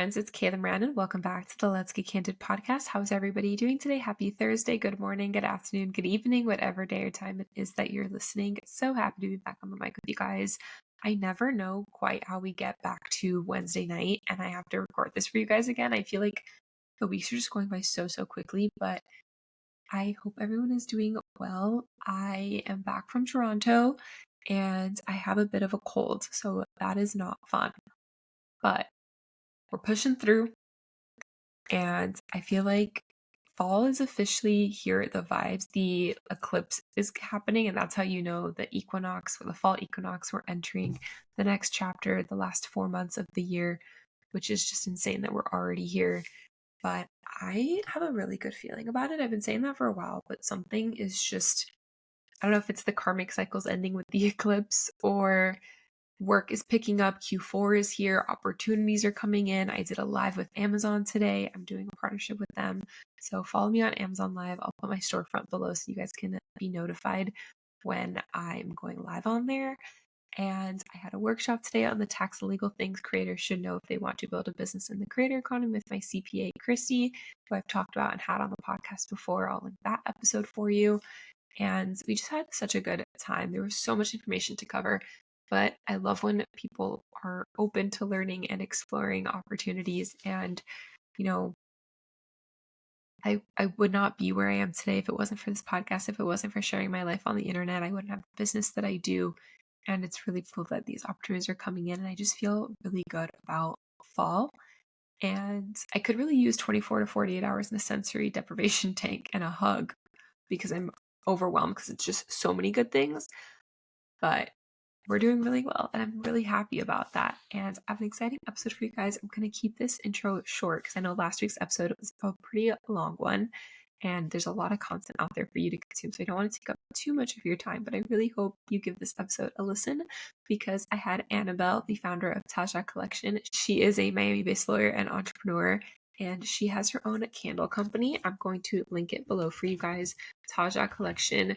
friends, it's Kayla Moran, and welcome back to the Let's Get Candid podcast. How's everybody doing today? Happy Thursday, good morning, good afternoon, good evening, whatever day or time it is that you're listening. So happy to be back on the mic with you guys. I never know quite how we get back to Wednesday night, and I have to record this for you guys again. I feel like the weeks are just going by so quickly, but I hope everyone is doing well. I am back from Toronto, and I have a bit of a cold, so that is not fun. But we're pushing through, and I feel like fall is officially here. The vibes, the eclipse is happening, and that's how you know the equinox or the fall equinox. We're entering the next chapter, the last 4 months of the year, which is just insane that we're already here. But I have a really good feeling about it. I've been saying that for a while, but something is just, I don't know if it's the karmic cycles ending with the eclipse or work is picking up. Q4 is here. Opportunities are coming in. I did a live with Amazon today. I'm doing a partnership with them. So follow me on Amazon Live. I'll put my storefront below so you guys can be notified when I'm going live on there. And I had a workshop today on the tax and legal things creators should know if they want to build a business in the creator economy with my CPA, Christy, who I've talked about and had on the podcast before. I'll link that episode for you. And we just had such a good time. There was so much information to cover. But I love when people are open to learning and exploring opportunities. And, you know, I would not be where I am today if it wasn't for this podcast, if it wasn't for sharing my life on the internet. I wouldn't have the business that I do. And it's really cool that these opportunities are coming in. And I just feel really good about fall. And I could really use 24 to 48 hours in a sensory deprivation tank and a hug because I'm overwhelmed because it's just so many good things. But we're doing really well, and I'm really happy about that. And I have an exciting episode for you guys. I'm going to keep this intro short because I know last week's episode was a pretty long one, and there's a lot of content out there for you to consume. So I don't want to take up too much of your time, but I really hope you give this episode a listen because I had Annabelle, the founder of Taja Collection. She is a Miami-based lawyer and entrepreneur, and she has her own candle company. I'm going to link it below for you guys. Taja Collection.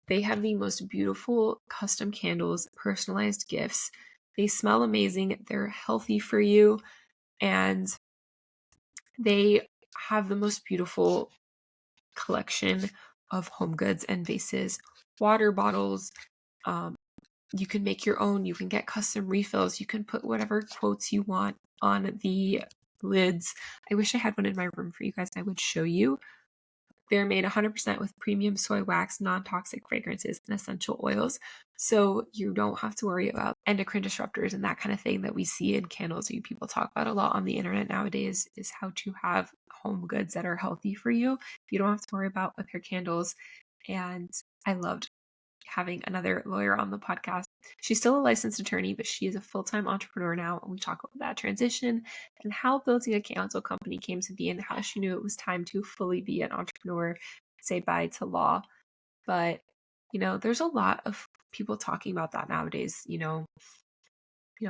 They have the most beautiful custom candles, personalized gifts. They smell amazing. They're healthy for you. And they have the most beautiful collection of home goods and vases, water bottles. You can make your own. You can get custom refills. You can put whatever quotes you want on the lids. I wish I had one in my room for you guys. I would show you. They're made 100% with premium soy wax, non-toxic fragrances, and essential oils. So you don't have to worry about endocrine disruptors and that kind of thing that we see in candles. You people talk about a lot on the internet nowadays is how to have home goods that are healthy for you. You don't have to worry about with your candles. And I loved having another lawyer on the podcast. She's still a licensed attorney, but she is a full-time entrepreneur now. And we talk about that transition and how building a counsel company came to be and how she knew it was time to fully be an entrepreneur, say bye to law. But, there's a lot of people talking about that nowadays.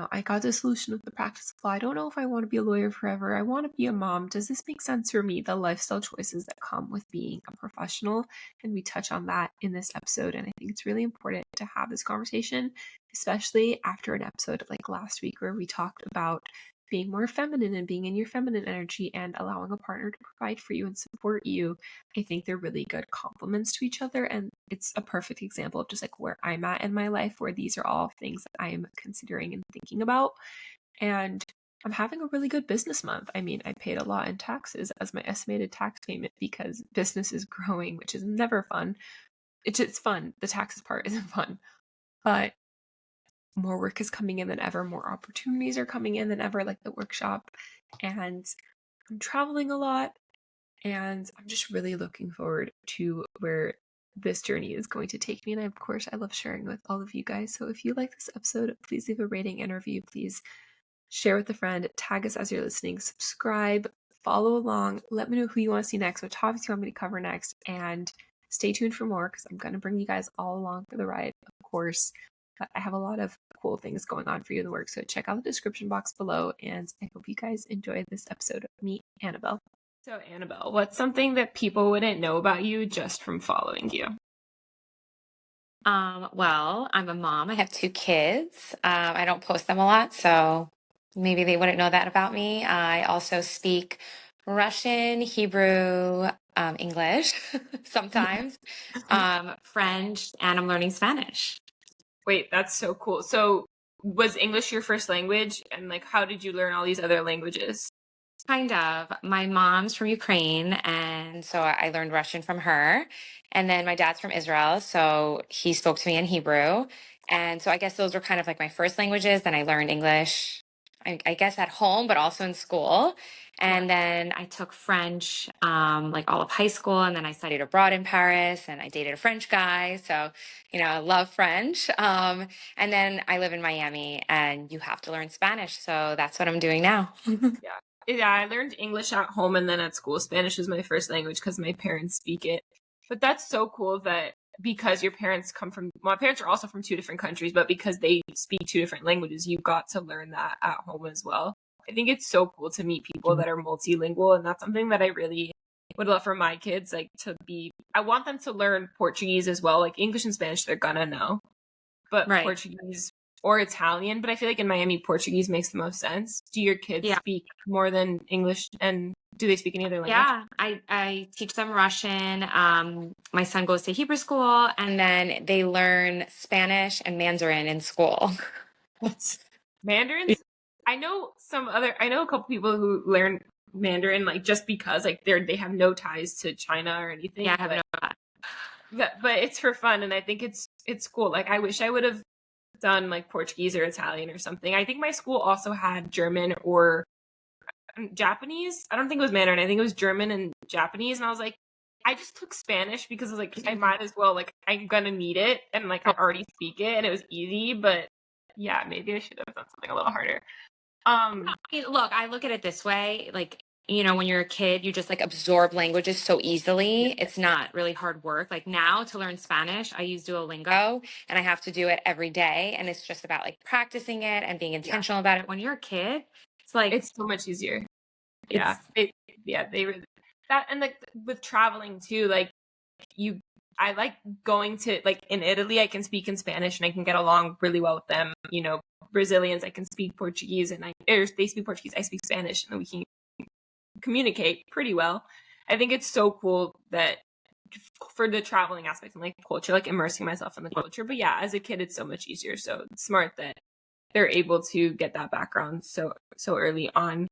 I got the solution with the practice of law. I don't know if I want to be a lawyer forever. I want to be a mom. Does this make sense for me? The lifestyle choices that come with being a professional. And we touch on that in this episode. And I think it's really important to have this conversation, especially after an episode like last week where we talked about being more feminine and being in your feminine energy and allowing a partner to provide for you and support you. I think they're really good complements to each other. And it's a perfect example of just like where I'm at in my life, where these are all things that I am considering and thinking about. And I'm having a really good business month. I mean, I paid a lot in taxes as my estimated tax payment because business is growing, which is never fun. It's fun. The taxes part isn't fun, but more work is coming in than ever. More opportunities are coming in than ever, like the workshop. And I'm traveling a lot. And I'm just really looking forward to where this journey is going to take me. And of course, I love sharing with all of you guys. So if you like this episode, please leave a rating and review. Please share with a friend. Tag us as you're listening. Subscribe. Follow along. Let me know who you want to see next, what topics you want me to cover next. And stay tuned for more because I'm going to bring you guys all along for the ride, of course. But I have a lot of cool things going on for you in the work. So check out the description box below. And I hope you guys enjoy this episode of Meet Annabelle. So Annabelle, what's something that people wouldn't know about you just from following you? Well, I'm a mom. I have two kids. I don't post them a lot, so maybe they wouldn't know that about me. I also speak Russian, Hebrew, English sometimes, French, and I'm learning Spanish. Wait, that's so cool. So was English your first language? And like, how did you learn all these other languages? Kind of. My mom's from Ukraine, and so I learned Russian from her. And then my dad's from Israel, so he spoke to me in Hebrew. And so I guess those were kind of like my first languages. Then I learned English, I guess at home, but also in school. Smart. And then I took French, like all of high school, and then I studied abroad in Paris, and I dated a French guy. So, I love French. And then I live in Miami, and you have to learn Spanish. So that's what I'm doing now. Yeah. Yeah, I learned English at home and then at school. Spanish was my first language because my parents speak it. But that's so cool that because your parents come from, my parents are also from two different countries, but because they speak two different languages, you got to learn that at home as well. I think it's so cool to meet people that are multilingual, and that's something that I really would love for my kids, like to be, I want them to learn Portuguese as well. Like English and Spanish, they're gonna know, but Right. Portuguese or Italian. But I feel like in Miami, Portuguese makes the most sense. Do your kids Yeah. speak more than English, and do they speak any other language? Yeah, I teach them Russian. My son goes to Hebrew school, and then they learn Spanish and Mandarin in school. That's Mandarins. I know a couple people who learn Mandarin like just because like they have no ties to China or anything, Yeah, I have no. but it's for fun, and I think it's cool. Like I wish I would have done like Portuguese or Italian or something. I think my school also had German or Japanese. I don't think it was Mandarin. I think it was German and Japanese. And I was like, I just took Spanish because I was like, I might as well, like, I'm gonna need it. And like, I already speak it and it was easy. But yeah, maybe I should have done something a little harder. Look, I look at it this way, like, when you're a kid, you just like absorb languages so easily. It's not really hard work. Like now to learn Spanish, I use Duolingo and I have to do it every day. And it's just about like practicing it and being Yeah, intentional about it. When you're a kid, it's like, it's so much easier. Yeah. it's, They really, that, and like with traveling too, like, you I like going to, like, in Italy I can speak in Spanish and I can get along really well with them. Brazilians, I can speak Portuguese, and or they speak Portuguese, I speak Spanish, and we can communicate pretty well. I think it's so cool that for the traveling aspect and like culture, like immersing myself in the culture. But yeah, as a kid it's so much easier. So it's smart that they're able to get that background so early on.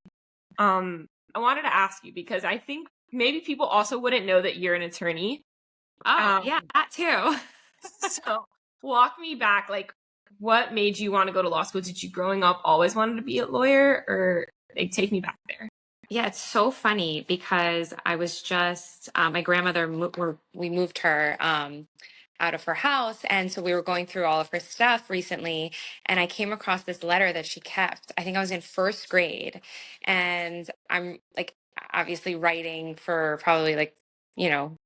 I wanted to ask you because I think maybe people also wouldn't know that you're an attorney. oh, Um, yeah, that too. so walk me back, like what made you want to go to law school? Did you growing up always wanted to be a lawyer, or like take me back there? Yeah, it's so funny because I was just my grandmother we moved her out of her house, and so we were going through all of her stuff recently, and I came across this letter that she kept. I think I was in first grade, and I'm like obviously writing for probably like you know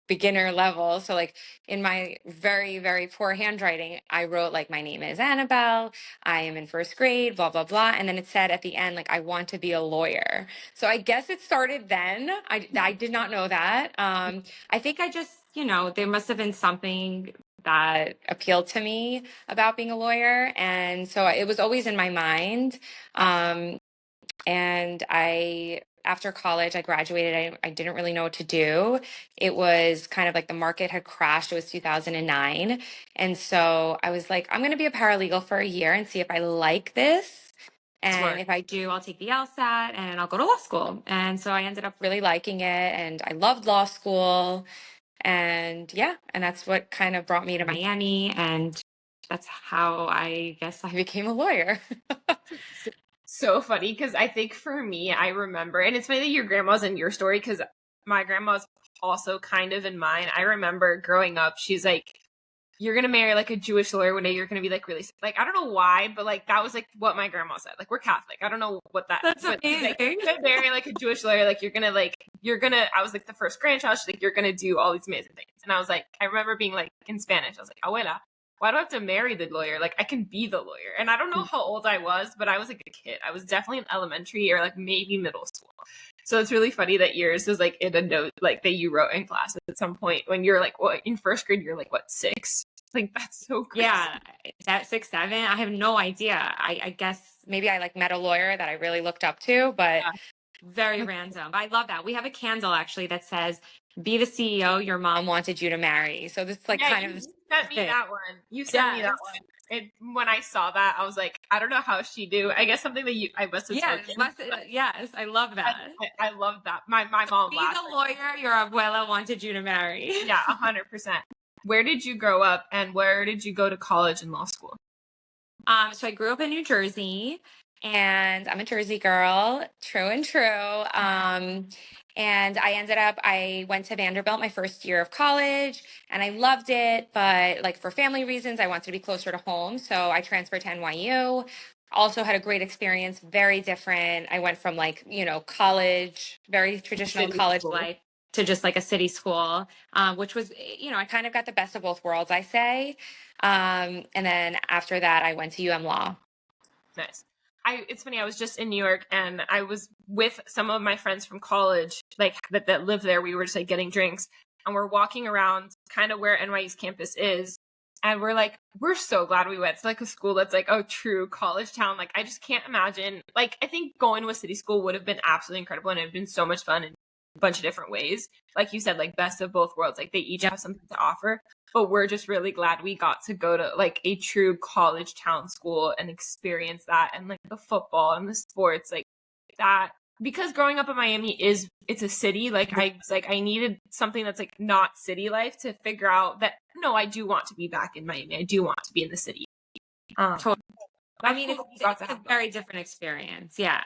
beginner level. So like in my very, very poor handwriting, I wrote like, my name is Annabelle. I am in first grade, blah, blah, blah. And then it said at the end, like, I want to be a lawyer. So I guess it started then. I did not know that. I think I just, there must have been something that appealed to me about being a lawyer. And so it was always in my mind. And after college, I graduated. I didn't really know what to do. It was kind of like the market had crashed. It was 2009. And so I was like, I'm going to be a paralegal for a year and see if I like this. And Smart. if I do, I'll take the LSAT and I'll go to law school. And so I ended up really liking it, and I loved law school. And yeah, and that's what kind of brought me to Miami. And that's how I guess I became a lawyer. So funny, because I think for me, I remember, and it's funny that your grandma's in your story because my grandma's also kind of in mine. I remember growing up, she's like, you're gonna marry like a Jewish lawyer one day. You're gonna be like really, like, I don't know why, but like that was like what my grandma said. Like, we're Catholic. I don't know what that. That's But she's like, amazing. you're gonna marry like a Jewish lawyer. Like you're gonna. I was like the first grandchild. She's like, you're gonna do all these amazing things. And I was like, I remember being like in Spanish. I was like, abuela, why do I have to marry the lawyer? Like I can be the lawyer. And I don't know how old I was, but I was like a kid. I was definitely in elementary or like maybe middle school. So it's really funny that yours is like in a note like that you wrote in class at some point when you're like, what, in first grade, you're like, what, 6? Like, that's so crazy. Yeah, that 6, 7. I have no idea. I guess maybe I like met a lawyer that I really looked up to, but Yeah. very random. I love that. We have a candle actually that says, "Be the CEO your mom wanted you to marry." So this is like Yeah, kind you of sent me thing. that one. You sent me that Yes. one. When I saw that, I was like, I don't know how she do. I guess something that I must have Yes. spoken. Yes. I love I, that. I love that. My mom Be laughed. the lawyer your abuela wanted you to marry. Yeah, 100%. Where did you grow up, and where did you go to college and law school? So I grew up in New Jersey, and I'm a Jersey girl, true and true. And I went to Vanderbilt my first year of college, and I loved it. But like for family reasons, I wanted to be closer to home, so I transferred to NYU. Also had a great experience, very different. I went from like, college, very traditional City college school. life to just like a city school, which was, I kind of got the best of both worlds, I say. And then after that, I went to Law. Nice. It's funny, I was just in New York and I was with some of my friends from college, like that live there. We were just like getting drinks and we're walking around kind of where NYU's campus is. And we're like, we're so glad we went to like a school that's like a true college town. Like, I just can't imagine. Like, I think going to a city school would have been absolutely incredible and it would have been so much fun in a bunch of different ways. Like you said, like best of both worlds. Like, they each have something to offer. But we're just really glad we got to go to like a true college town school and experience that, and like the football and the sports, like that. Because growing up in Miami it's a city. Like I needed something that's like not city life to figure out that no, I do want to be back in Miami. I do want to be in the city. Totally. I That's mean, cool it's, that you got it's to a have that. very different experience. Yeah.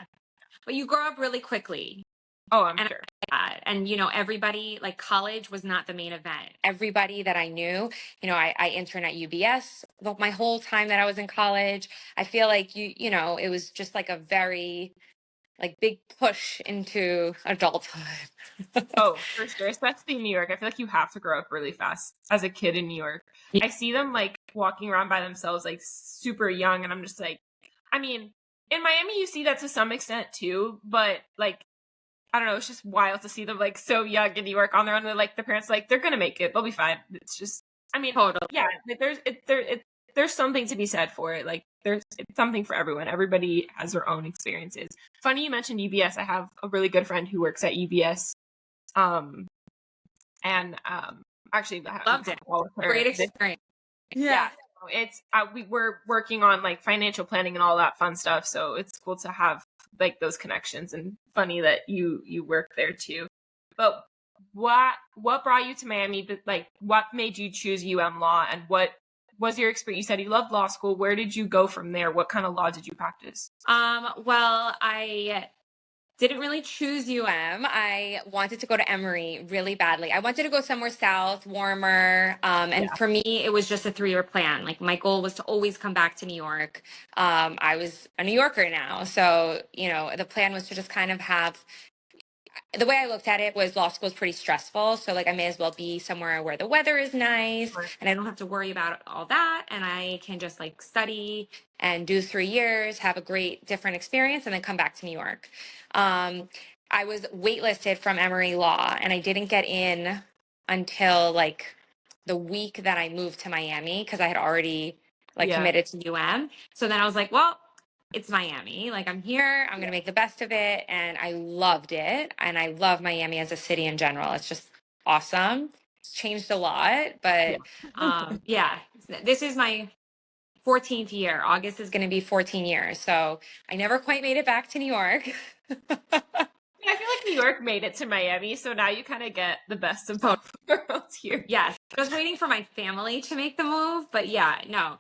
But you grow up really quickly. Oh, I'm And sure. and everybody, like, college was not the main event. Everybody that I knew, I interned at UBS my whole time that I was in college. I feel like it was just like a very like big push into adulthood. Oh, for sure. Especially in New York. I feel like you have to grow up really fast as a kid in New York. I see them like walking around by themselves, like super young, and I'm just like, I mean, in Miami you see that to some extent too, but like I don't know, it's just wild to see them like so young in New York on their own. They're like the parents like they're gonna make it, they'll be fine. It's just, I mean, Totally. yeah, there's something to be said for it. Like it's something for everyone. Everybody has their own experiences. Funny you mentioned UBS. I have a really good friend who works at UBS. Um, and actually, Loved it. all of her. Great experience. Yeah, it's we were working on like financial planning and all that fun stuff. So it's cool to have like those connections, and funny that you work there too. But what brought you to Miami? But like, what made you choose Law, and what was your experience? You said you loved law school. Where did you go from there? What kind of law did you practice? Well, I didn't really choose I wanted to go to Emory really badly. I wanted to go somewhere south, warmer. And Yeah, for me, it was just a 3-year plan. Like my goal was to always come back to New York. I was a New Yorker now. So, the plan was to just kind of have, the way I looked at it was law school is pretty stressful. So like I may as well be somewhere where the weather is nice and I don't have to worry about all that. And I can just like study and do 3 years, have a great different experience, and then come back to New York. I was waitlisted from Emory Law and I didn't get in until like the week that I moved to Miami because I had already like yeah, committed to So then I was like, well, it's Miami. Like I'm here, I'm going to make the best of it. And I loved it. And I love Miami as a city in general. It's just awesome. It's changed a lot, but yeah, this is my 14th year. August is going to be 14 years. So I never quite made it back to New York. I feel like New York made it to Miami, so now you kind of get the best of Totally. both worlds here. Yes. Just waiting for my family to make the move. But yeah, no.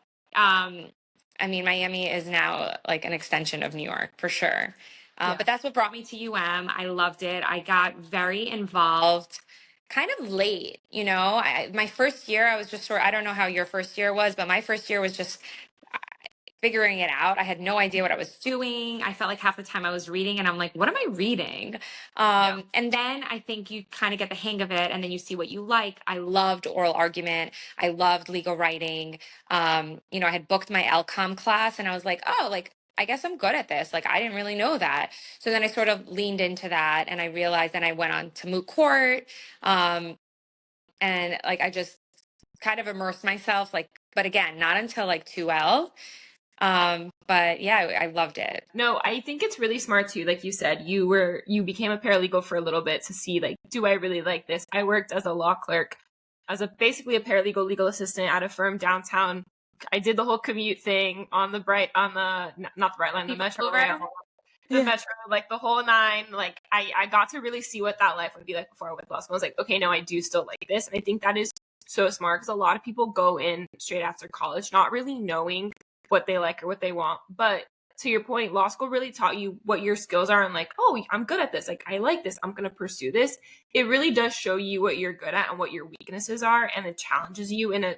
I mean, Miami is now like an extension of New York for sure. Yeah. But that's what brought me to I loved it. I got very involved kind of late, my first year, I was just I don't know how your first year was, but my first year was just figuring it out. I had no idea what I was doing. I felt like half the time I was reading and I'm like, what am I reading? Yeah. And then I think you kind of get the hang of it and then you see what you like. I loved oral argument. I loved legal writing. I had booked my LCOM class and I was like, oh, like, I guess I'm good at this. Like, I didn't really know that. So then I sort of leaned into that and I realized, and I went on to moot court. And like, I just kind of immersed myself, like, but again, not until like 2L. But yeah, I loved it. No, I think it's really smart too. Like you said, you became a paralegal for a little bit to see, like, do I really like this? I worked as a law clerk, as basically a paralegal legal assistant at a firm downtown. I did the whole commute thing on the not the Bright Line, the People Metro over? rail, the Yeah. Metro, like the whole nine. Like I got to really see what that life would be like before I went to law school. I was like, okay, no, I do still like this. And I think that is so smart because a lot of people go in straight after college not really knowing what they like or what they want. But to your point, law school really taught you what your skills are and like, oh, I'm good at this. Like, I like this. I'm going to pursue this. It really does show you what you're good at and what your weaknesses are. And it challenges you in a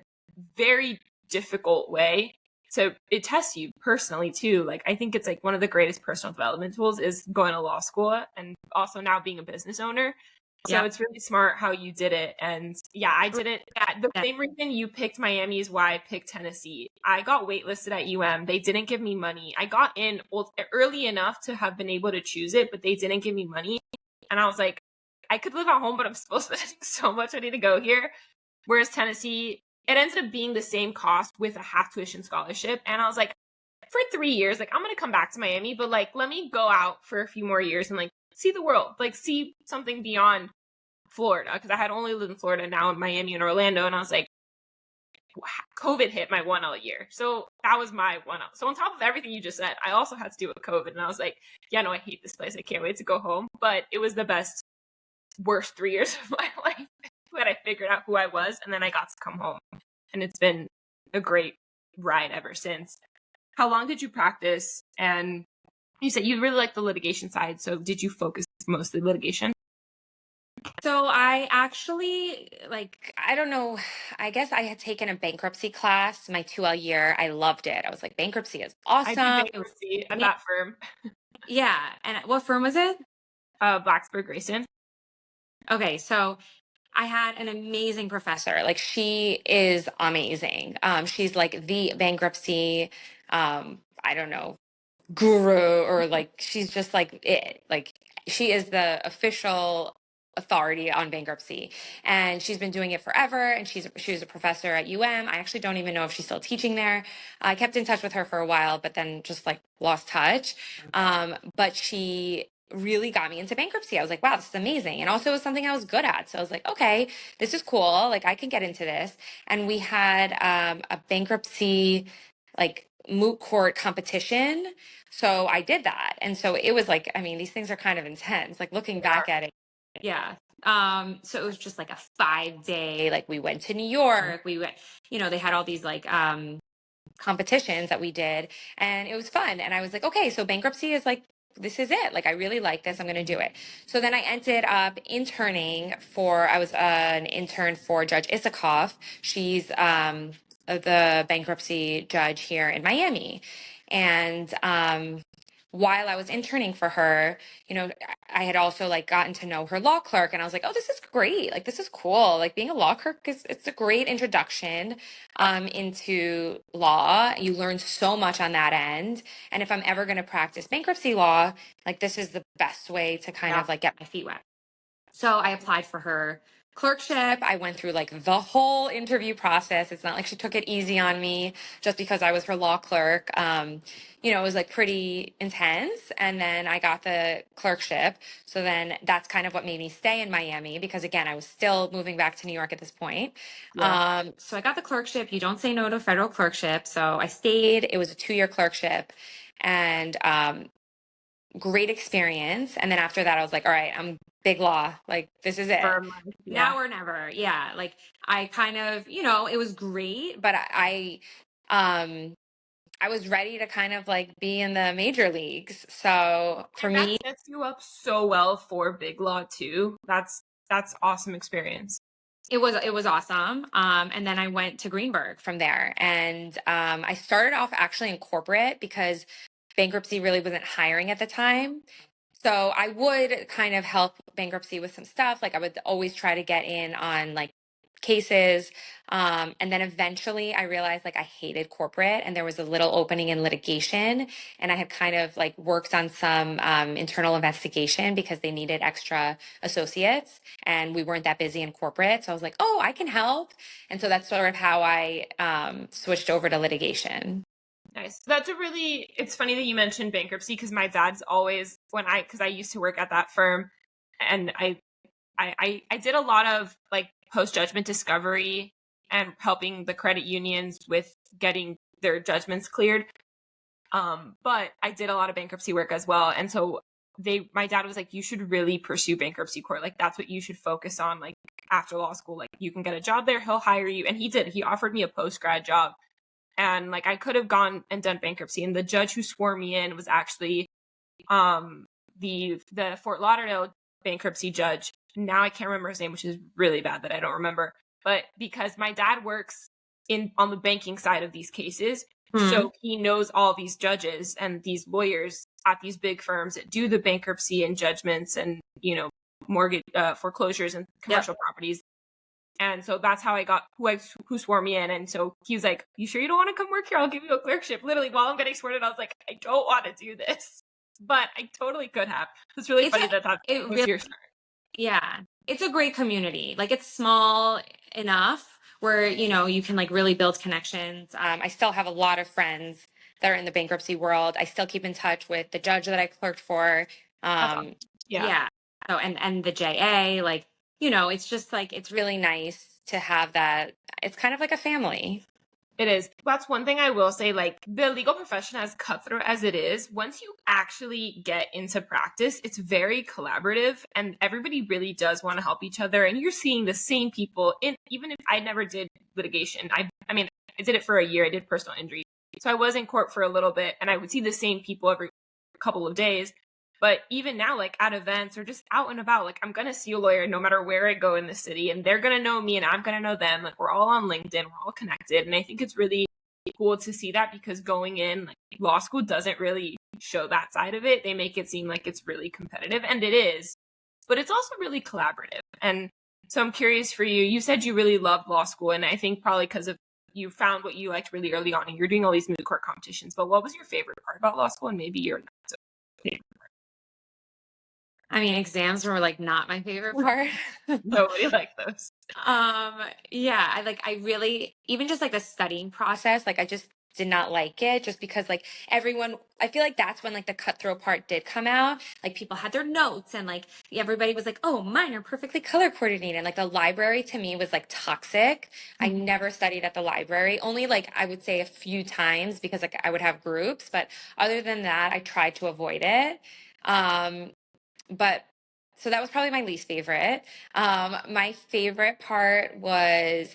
very difficult way. So it tests you personally too. Like, I think it's like one of the greatest personal development tools is going to law school and also now being a business owner. So it's really smart how you did it. And yeah, I didn't. The same reason you picked Miami is why I picked Tennessee. I got waitlisted at They didn't give me money. I got in early enough to have been able to choose it, but they didn't give me money. And I was like, I could live at home, but I'm still spending so much. I need to go here. Whereas Tennessee, it ended up being the same cost with a half tuition scholarship. And I was like, for 3 years, like, I'm going to come back to Miami, but like, let me go out for a few more years and like see the world, like see something beyond Florida, because I had only lived in Florida, now in Miami and Orlando, and I was like, COVID hit my 1L year. So that was my 1L. So on top of everything you just said, I also had to deal with COVID, and I was like, yeah, no, I hate this place. I can't wait to go home. But it was the best, worst 3 years of my life that I figured out who I was, and then I got to come home. And it's been a great ride ever since. How long did you practice? And you said you really like the litigation side. So did you focus mostly litigation? So I actually, like, I don't know, I guess I had taken a bankruptcy class my 2L year. I loved it. I was like, bankruptcy is I did awesome. It was, bankruptcy at that firm. yeah. And what firm was it? Blacksburg Grayson. Okay, so I had an amazing professor. Like, she is amazing. She's like the bankruptcy, I don't know, guru, or like she's just like it. Like, she is the official authority on bankruptcy, and she's been doing it forever. And she was a professor at I actually don't even know if she's still teaching there. I kept in touch with her for a while, but then just like lost touch. But she really got me into bankruptcy. I was like, wow, this is amazing. And also it was something I was good at. So I was like, okay, this is cool. Like, I can get into this. And we had a bankruptcy, like, moot court competition. So I did that. And so it was like, I mean, these things are kind of intense, like looking back at it. Yeah. So it was just like a 5 day, like, we went to New York, we went, they had all these like competitions that we did, and it was fun. And I was like, okay, so bankruptcy is like, this is it. Like, I really like this. I'm going to do it. So then I ended up I was an intern for Judge Isikoff. She's the bankruptcy judge here in Miami. And while I was interning for her, I had also like gotten to know her law clerk, and I was like, oh, this is great. Like, this is cool. Like, being a law clerk it's a great introduction into law. You learn so much on that end. And if I'm ever going to practice bankruptcy law, like, this is the best way to kind of like get my feet wet. So I applied for her clerkship. I went through like the whole interview process. It's not like she took it easy on me just because I was her law clerk. It was like pretty intense. And then I got the clerkship. So then that's kind of what made me stay in Miami, because again, I was still moving back to New York at this point. Yeah. So I got the clerkship. You don't say no to federal clerkship. So I stayed. It was a 2-year clerkship, and great experience. And then after that, I was like, all right, I'm big law. Like, this is it. Yeah. Now or never. Yeah. Like, I kind of, it was great, but I was ready to kind of like be in the major leagues. So for that me, sets you up so well for big law too. That's awesome experience. it was awesome. And then I went to Greenberg from there, and I started off actually in corporate because bankruptcy really wasn't hiring at the time. So I would kind of help bankruptcy with some stuff. Like, I would always try to get in on like cases. And then eventually I realized like I hated corporate, and there was a little opening in litigation. And I had kind of like worked on some internal investigation because they needed extra associates, and we weren't that busy in corporate. So I was like, oh, I can help. And so that's sort of how I switched over to litigation. Nice. It's funny that you mentioned bankruptcy, because my dad's always, because I used to work at that firm, and I did a lot of like post-judgment discovery and helping the credit unions with getting their judgments cleared. But I did a lot of bankruptcy work as well. And so my dad was like, you should really pursue bankruptcy court. Like, that's what you should focus on. Like, after law school, like, you can get a job there, he'll hire you. And he did. He offered me a post-grad job. And like, I could have gone and done bankruptcy. And the judge who swore me in was actually the Fort Lauderdale bankruptcy judge. Now I can't remember his name, which is really bad that I don't remember. But because my dad works on the banking side of these cases, so he knows all these judges and these lawyers at these big firms that do the bankruptcy and judgments and, mortgage foreclosures and commercial properties. And so that's how I got who swore me in. And so he was like, you sure you don't want to come work here? I'll give you a clerkship. Literally, while I'm getting sworn in, I was like, I don't want to do this. But I totally could have. It's really funny that was your start. Yeah. It's a great community. Like, it's small enough where, you can like really build connections. I still have a lot of friends that are in the bankruptcy world. I still keep in touch with the judge that I clerked for. Awesome. Yeah. So, and the JA, like, it's just like, it's really nice to have that. It's kind of like a family. It is. That's one thing I will say, like, the legal profession, as cutthroat as it is, once you actually get into practice, it's very collaborative and everybody really does want to help each other. And you're seeing the same people even if I never did litigation. I mean, I did it for a year. I did personal injury. So I was in court for a little bit and I would see the same people every couple of days. But even now, like at events or just out and about, like I'm going to see a lawyer no matter where I go in the city, and they're going to know me and I'm going to know them. Like, we're all on LinkedIn, we're all connected. And I think it's really cool to see that, because going in, like, law school doesn't really show that side of it. They make it seem like it's really competitive, and it is, but it's also really collaborative. And so I'm curious for you, you said you really loved law school, and I think probably because of you found what you liked really early on and you're doing all these moot court competitions. But what was your favorite part about law school, and maybe your not so favorite part? I mean, exams were like not my favorite part. Nobody liked those. Yeah, I really, even just like the studying process, like I just did not like it, just because like I feel like that's when like the cutthroat part did come out. Like, people had their notes and like everybody was like, oh, mine are perfectly color coordinated. Like, the library to me was like toxic. I never studied at the library, only like I would say a few times because like I would have groups, but other than that, I tried to avoid it. But so that was probably my least favorite. My favorite part was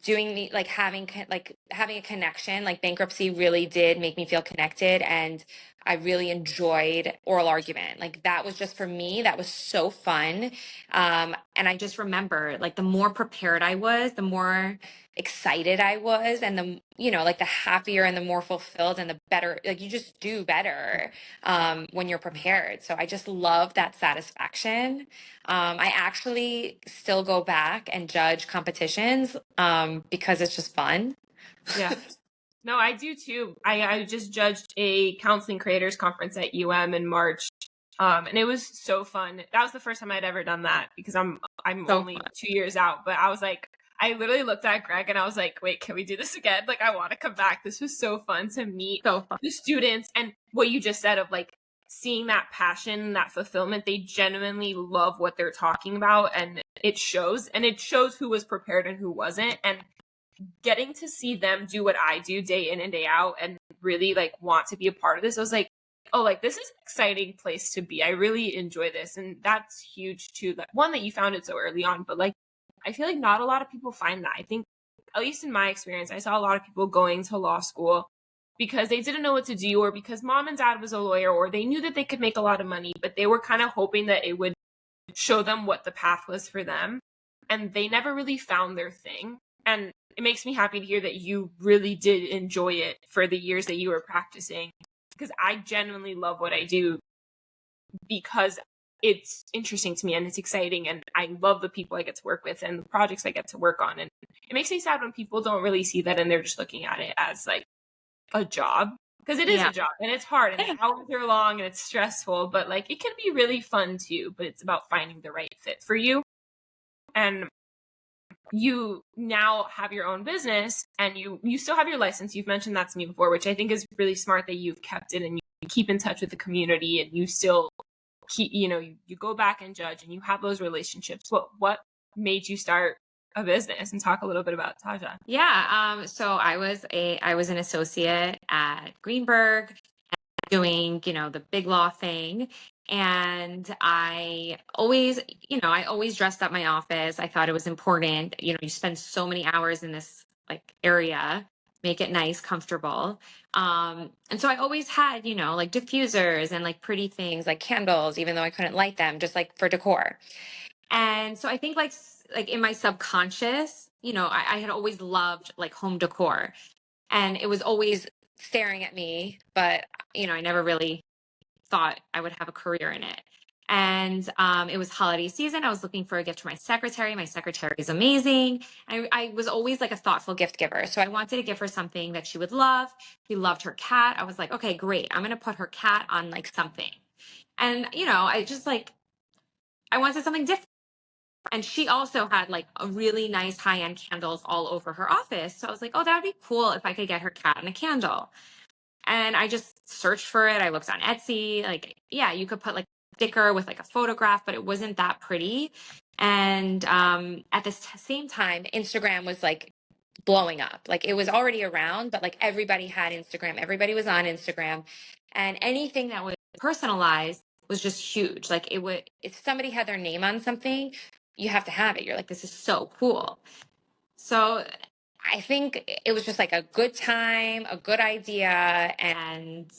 doing having a connection. Like, bankruptcy really did make me feel connected, and I really enjoyed oral argument. Like, that was just, for me, that was so fun. And I just remember, like, the more prepared I was, the more excited I was, and the happier and the more fulfilled and the better, like, you just do better when you're prepared. So I just love that satisfaction. I actually still go back and judge competitions because it's just fun. Yeah. No, I do too. I just judged a counseling creators conference at UM in March. And it was so fun. That was the first time I'd ever done that, because I'm So only fun. 2 years out, but I was like, I literally looked at Greg and I was like, wait, can we do this again? Like, I want to come back. This was so fun to meet So fun. the students, and what you just said of like seeing that passion, that fulfillment. They genuinely love what they're talking about, and it shows who was prepared and who wasn't. And getting to see them do what I do day in and day out and really like want to be a part of this, I was like, oh, like, this is an exciting place to be. I really enjoy this. And that's huge too. That one, that you found it so early on, but like, I feel like not a lot of people find that. I think, at least in my experience, I saw a lot of people going to law school because they didn't know what to do, or because mom and dad was a lawyer, or they knew that they could make a lot of money, but they were kind of hoping that it would show them what the path was for them. And they never really found their thing. And it makes me happy to hear that you really did enjoy it for the years that you were practicing, because I genuinely love what I do because it's interesting to me and it's exciting, and I love the people I get to work with and the projects I get to work on. And it makes me sad when people don't really see that and they're just looking at it as like a job, because it is a job and it's hard and the hours are long and it's stressful, but like it can be really fun too. But it's about finding the right fit for you. And you now have your own business and you still have your license. You've mentioned that to me before, which I think is really smart that you've kept it and you keep in touch with the community and you still keep, you go back and judge and you have those relationships. What made you start a business, and talk a little bit about Taja? Yeah. So I was an associate at Greenberg doing, the big law thing. And I always dressed up my office. I thought it was important. You spend so many hours in this like area, make it nice, comfortable. And so I always had, like diffusers and like pretty things like candles, even though I couldn't light them, just like for decor. And so I think like in my subconscious, I had always loved like home decor, and it was always staring at me, but I never really thought I would have a career in it. And it was holiday season. I was looking for a gift for my secretary. My secretary is amazing. I was always like a thoughtful gift giver. So I wanted to give her something that she would love. She loved her cat. I was like, okay, great. I'm going to put her cat on like something. And, I wanted something different. And she also had like a really nice high-end candles all over her office. So I was like, oh, that would be cool if I could get her cat on a candle. And I just searched for it. I looked on Etsy. Like, yeah, you could put like a sticker with like a photograph, but it wasn't that pretty. And at the same time, Instagram was like blowing up. Like it was already around, but like everybody had Instagram. Everybody was on Instagram. And anything that was personalized was just huge. Like if somebody had their name on something, you have to have it. You're like, this is so cool. So I think it was just like a good time, a good idea. And,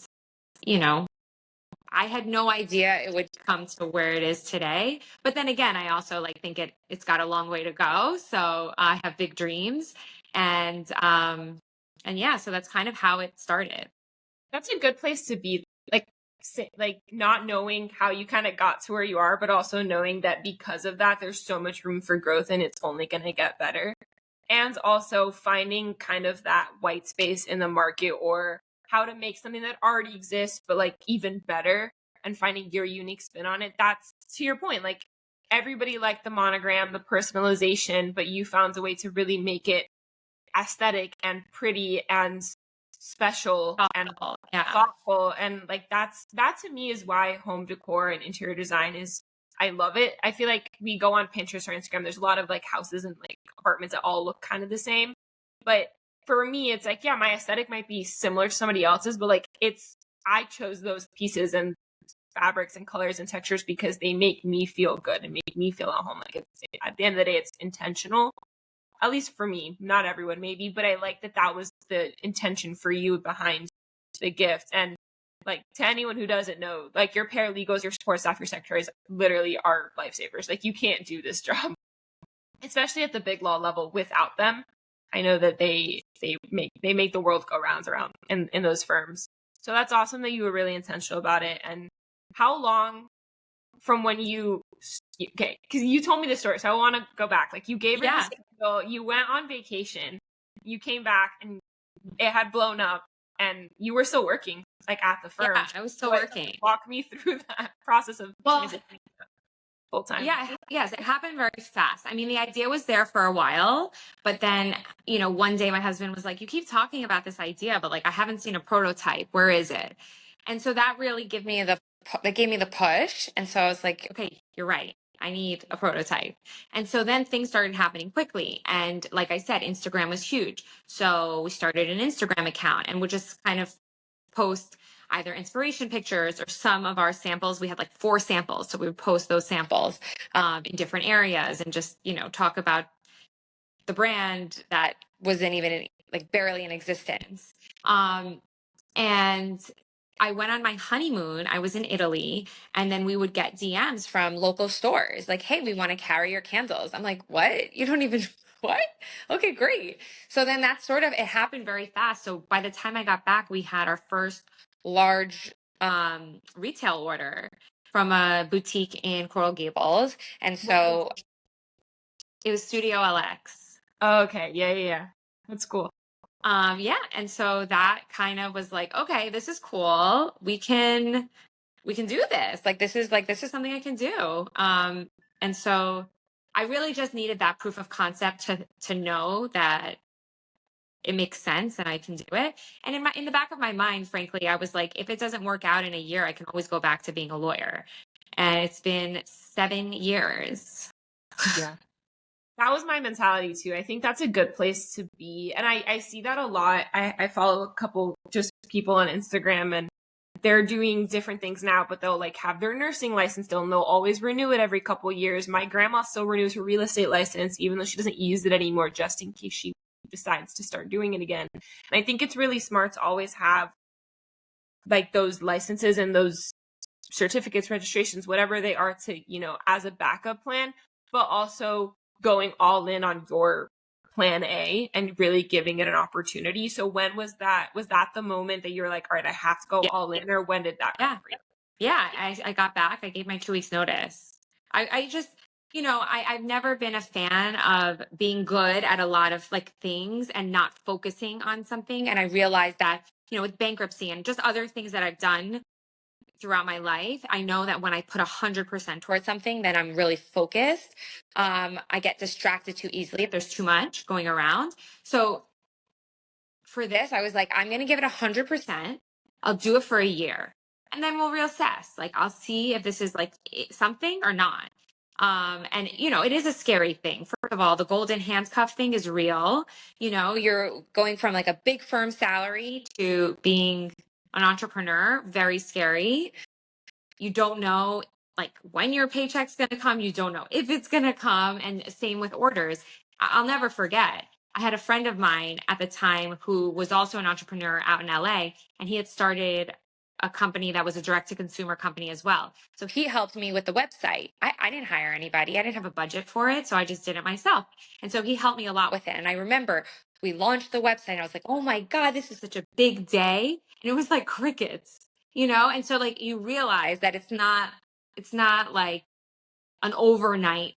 I had no idea it would come to where it is today. But then again, I also like think it's got a long way to go. So I have big dreams. And yeah, so that's kind of how it started. That's a good place to be. Like not knowing how you kind of got to where you are, but also knowing that because of that, there's so much room for growth and it's only going to get better. And also finding kind of that white space in the market, or how to make something that already exists, but like even better, and finding your unique spin on it. That's to your point. Like everybody liked the monogram, the personalization, but you found a way to really make it aesthetic and pretty and special and thoughtful. And like that to me is why home decor and interior design is, I love it. I feel like we go on Pinterest or Instagram, there's a lot of like houses and like apartments that all look kind of the same. But for me, it's like, yeah, my aesthetic might be similar to somebody else's, but like I chose those pieces and fabrics and colors and textures because they make me feel good and make me feel at home. Like at the end of the day, it's intentional. At least for me, not everyone maybe, but I like that was the intention for you behind the gift. And like to anyone who doesn't know, like your paralegals, your support staff, your secretaries literally are lifesavers. Like you can't do this job, especially at the big law level, without them. I know that they make the world go rounds around in those firms. So that's awesome that you were really intentional about it. And how long from when okay, because you told me the story, so I want to go back. Like you gave her this candle, you went on vacation, you came back and it had blown up, and you were still working like at the firm. Yeah, I was still working. Walk me through that process of full time. Yeah, yes, it happened very fast. I mean, the idea was there for a while, but then, one day my husband was like, you keep talking about this idea, but like, I haven't seen a prototype. Where is it? And so that really gave me the push. And so I was like, okay, you're right. I need a prototype. And so then things started happening quickly. And like I said, Instagram was huge. So we started an Instagram account and would just kind of post either inspiration pictures or some of our samples. We had like 4 samples. So we would post those samples in different areas and just, talk about the brand that wasn't even like barely in existence. And I went on my honeymoon. I was in Italy, and then we would get DMs from local stores like, hey, we want to carry your candles. I'm like, what? You don't even, what? Okay, great. So then that it happened very fast. So by the time I got back, we had our first large retail order from a boutique in Coral Gables. And so it was Studio LX. Oh, okay. Yeah. That's cool. Yeah. And so that kind of was like, okay, this is cool. We can do this. Like, this is something I can do. And so I really just needed that proof of concept to know that it makes sense and I can do it. And in the back of my mind, frankly, I was like, if it doesn't work out in a year, I can always go back to being a lawyer. And it's been 7 years. Yeah. That was my mentality too. I think that's a good place to be. And I see that a lot. I follow a couple just people on Instagram, and they're doing different things now, but they'll like have their nursing license still, and they'll always renew it every couple years. My grandma still renews her real estate license, even though she doesn't use it anymore, just in case she decides to start doing it again. And I think it's really smart to always have like those licenses and those certificates, registrations, whatever they are, to, you know, as a backup plan, but also going all in on your plan A and really giving it an opportunity. So when was that? Was that the moment that you were like, all right, I have to go all in, or when did that come for you? Yeah. I got back. I gave my 2 weeks notice. I just, you know, I've never been a fan of being good at a lot of like things and not focusing on something. And I realized that, you know, with bankruptcy and just other things that I've done throughout my life, I know that when I put 100% towards something, then I'm really focused. I get distracted too easily if there's too much going around. So for this, I was like, I'm going to give it 100%. I'll do it for a year and then we'll reassess. Like, I'll see if this is like something or not. And you know, it is a scary thing. First of all, the golden handcuff thing is real. You know, you're going from like a big firm salary to being an entrepreneur, very scary. You don't know like when your paycheck's going to come. You don't know if it's going to come. And same with orders. I'll never forget. I had a friend of mine at the time who was also an entrepreneur out in LA, and he had started a company that was a direct to consumer company as well. So he helped me with the website. I didn't hire anybody. I didn't have a budget for it. So I just did it myself. And so he helped me a lot with it. And I remember we launched the website and I was like, oh my God, this is such a big day. And it was like crickets, you know? And so like you realize that it's not like an overnight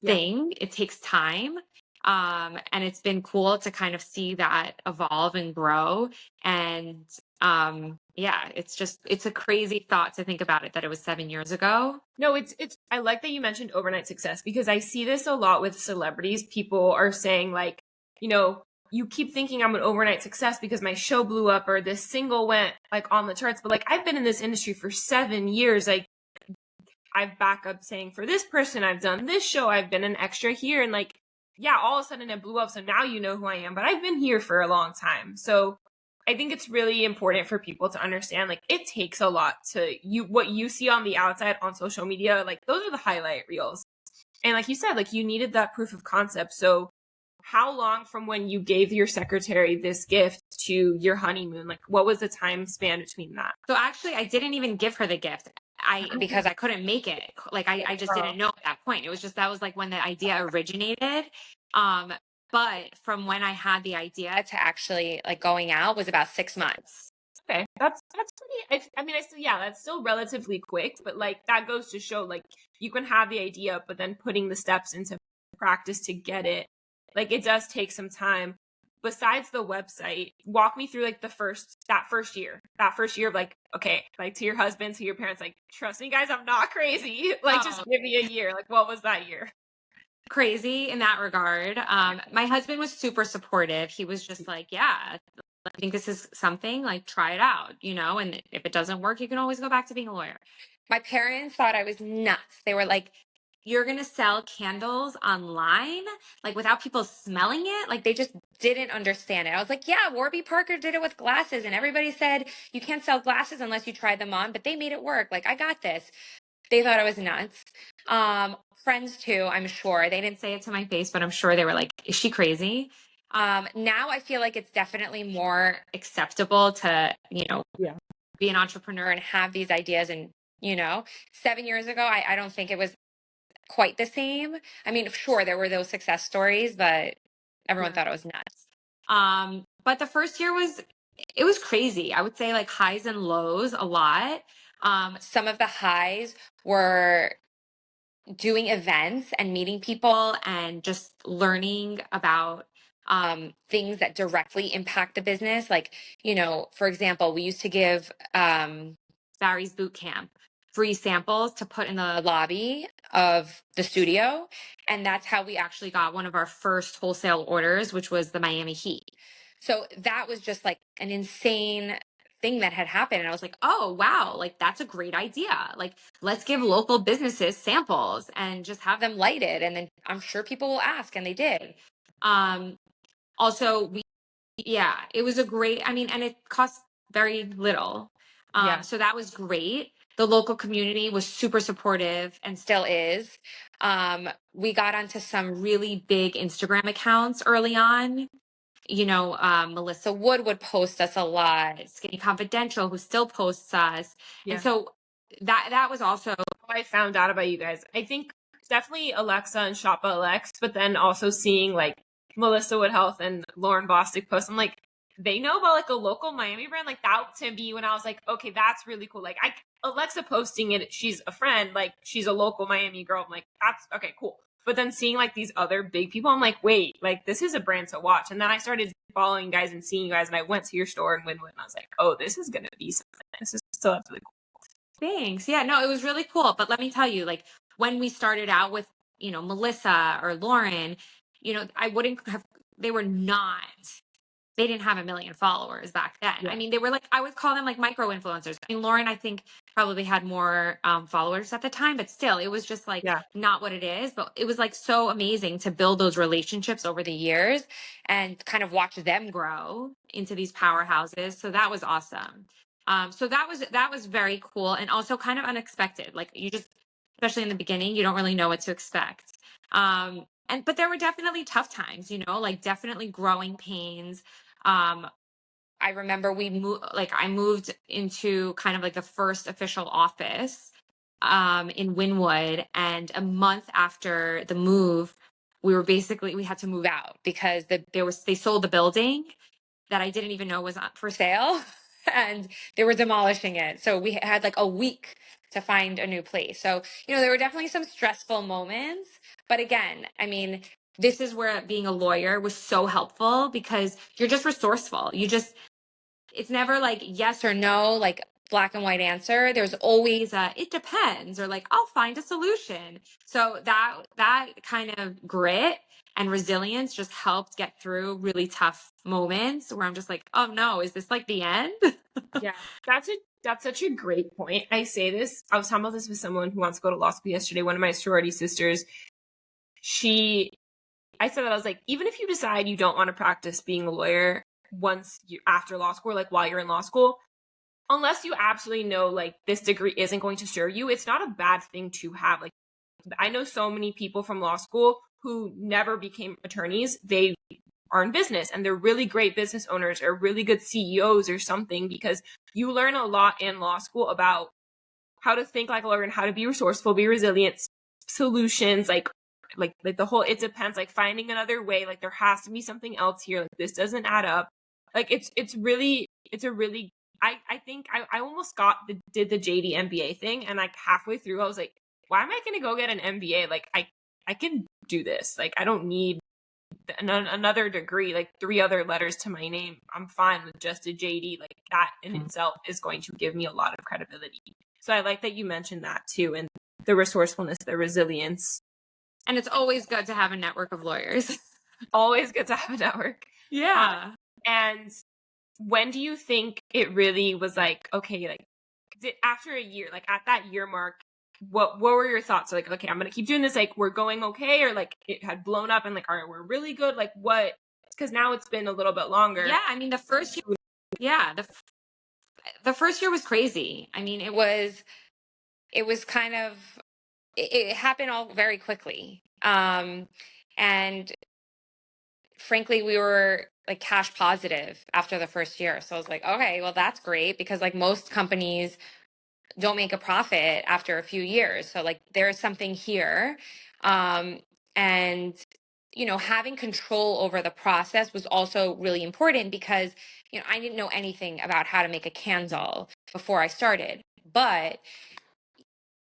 thing. It takes time. And it's been cool to kind of see that evolve and grow. And yeah, it's a crazy thought to think about it, that it was 7 years ago. No, it's I like that you mentioned overnight success, because I see this a lot with celebrities. People are saying like, you know, you keep thinking I'm an overnight success because my show blew up or this single went like on the charts, but like I've been in this industry for 7 years. Like I've back up saying for this person, I've done this show, I've been an extra here, and like, yeah, all of a sudden it blew up. So now you know who I am, but I've been here for a long time. So I think it's really important for people to understand, like, it takes a lot to what you see on the outside on social media, like those are the highlight reels. And like you said, like you needed that proof of concept. So how long from when you gave your secretary this gift to your honeymoon? Like what was the time span between that? So actually I didn't even give her the gift. Because I couldn't make it. Like I just didn't know at that point. It was just, that was like when the idea originated. But from when I had the idea to actually like going out was about 6 months. Okay. That's pretty, I mean, that's still relatively quick, but like that goes to show like you can have the idea, but then putting the steps into practice to get it, like it does take some time. Besides the website, walk me through like that first year of like, okay, like to your husband, to your parents, like, trust me guys, I'm not crazy. Like just give me a year. Like what was that year? Crazy in that regard. My husband was super supportive. He was just like, yeah, I think this is something, like try it out, you know, and if it doesn't work, you can always go back to being a lawyer. My parents thought I was nuts. They were like, you're going to sell candles online, like without people smelling it? Like they just didn't understand it. I was like, yeah, Warby Parker did it with glasses and everybody said you can't sell glasses unless you try them on, but they made it work. Like I got this. They thought I was nuts. Friends too, I'm sure. They didn't say it to my face, but I'm sure they were like, is she crazy? Now I feel like it's definitely more acceptable to, you know, be an entrepreneur and have these ideas. And, you know, 7 years ago, I don't think it was quite the same. I mean, sure, there were those success stories, but everyone thought it was nuts. But the first year it was crazy. I would say like highs and lows a lot. Some of the highs were doing events and meeting people and just learning about things that directly impact the business. Like, you know, for example, we used to give Barry's Boot Camp free samples to put in the lobby of the studio. And that's how we actually got one of our first wholesale orders, which was the Miami Heat. So that was just like an insane thing that had happened. And I was like, oh, wow, like that's a great idea. Like, let's give local businesses samples and just have them lighted. And then I'm sure people will ask. And they did. Also, yeah, it was a great, I mean, and it cost very little. Yeah. So that was great. The local community was super supportive and still is. We got onto some really big Instagram accounts early on. You know, Melissa Wood would post us a lot, Skinny Confidential, who still posts us. And Yeah. so that was also I found out about you guys. I think definitely Alexa and Shoppa Alex, but then also seeing like Melissa Wood Health and Lauren Bostic post, I'm like, they know about like a local Miami brand. Like that to me when I was like, okay, that's really cool. Like Alexa posting it, she's a friend, like she's a local Miami girl. I'm like, that's okay, cool. But then seeing like these other big people, I'm like, wait, like this is a brand to watch. And then I started following you guys and seeing you guys, and I went to your store in Wynwood, and I was like, oh, this is gonna be something. This is so that's really cool. Thanks. Yeah, no, it was really cool. But let me tell you, like when we started out with, you know, Melissa or Lauren, you know, I wouldn't have, they were not, they didn't have 1 million followers back then. Yeah. I mean, they were like, I would call them like micro influencers. I mean, Lauren, I think probably had more followers at the time, but still, it was just like Yeah. not what it is. But it was like so amazing to build those relationships over the years and kind of watch them grow into these powerhouses. So that was awesome. So that was very cool and also kind of unexpected. Like you just, especially in the beginning, you don't really know what to expect. But there were definitely tough times, you know, like definitely growing pains. I remember I moved into kind of like the first official office in Wynwood, and a month after the move, we had to move out because they sold the building that I didn't even know was up for sale and they were demolishing it. So we had like a week to find a new place. So, you know, there were definitely some stressful moments, but again, I mean, this is where being a lawyer was so helpful because you're just resourceful. It's never like yes or no, like black and white answer. There's always it depends, or like I'll find a solution. So that kind of grit and resilience just helped get through really tough moments where I'm just like, oh no, is this like the end? Yeah, that's such a great point. I say this, I was talking about this with someone who wants to go to law school yesterday. One of my sorority sisters, I said that I was like, even if you decide you don't want to practice being a lawyer after law school, like while you're in law school, unless you absolutely know like this degree isn't going to serve you, it's not a bad thing to have. Like I know so many people from law school who never became attorneys. They are in business and they're really great business owners or really good CEOs or something, because you learn a lot in law school about how to think like a lawyer and how to be resourceful, be resilient, solutions, like the whole it depends, like finding another way, like there has to be something else here, like this doesn't add up. Like it's a really I think I almost did the JD MBA thing, and like halfway through I was like, why am I gonna go get an MBA? Like I can do this. Like I don't need another degree, like 3 other letters to my name. I'm fine with just a JD. Like that in itself is going to give me a lot of credibility. So I like that you mentioned that too, and the resourcefulness, the resilience. And it's always good to have a network of lawyers. Always good to have a network. Yeah. And when do you think it really was like, okay, like after a year, like at that year mark, what were your thoughts? Like, okay, I'm gonna keep doing this, like we're going okay, or like it had blown up and like, all right, we're really good, like what? Because now it's been a little bit longer. Yeah, I mean the first year, the first year was crazy. I mean, it was kind of it happened all very quickly. And frankly, we were like cash positive after the first year. So I was like, okay, well that's great, because like most companies don't make a profit after a few years. So like there's something here. And you know, having control over the process was also really important because, you know, I didn't know anything about how to make a candle before I started. But,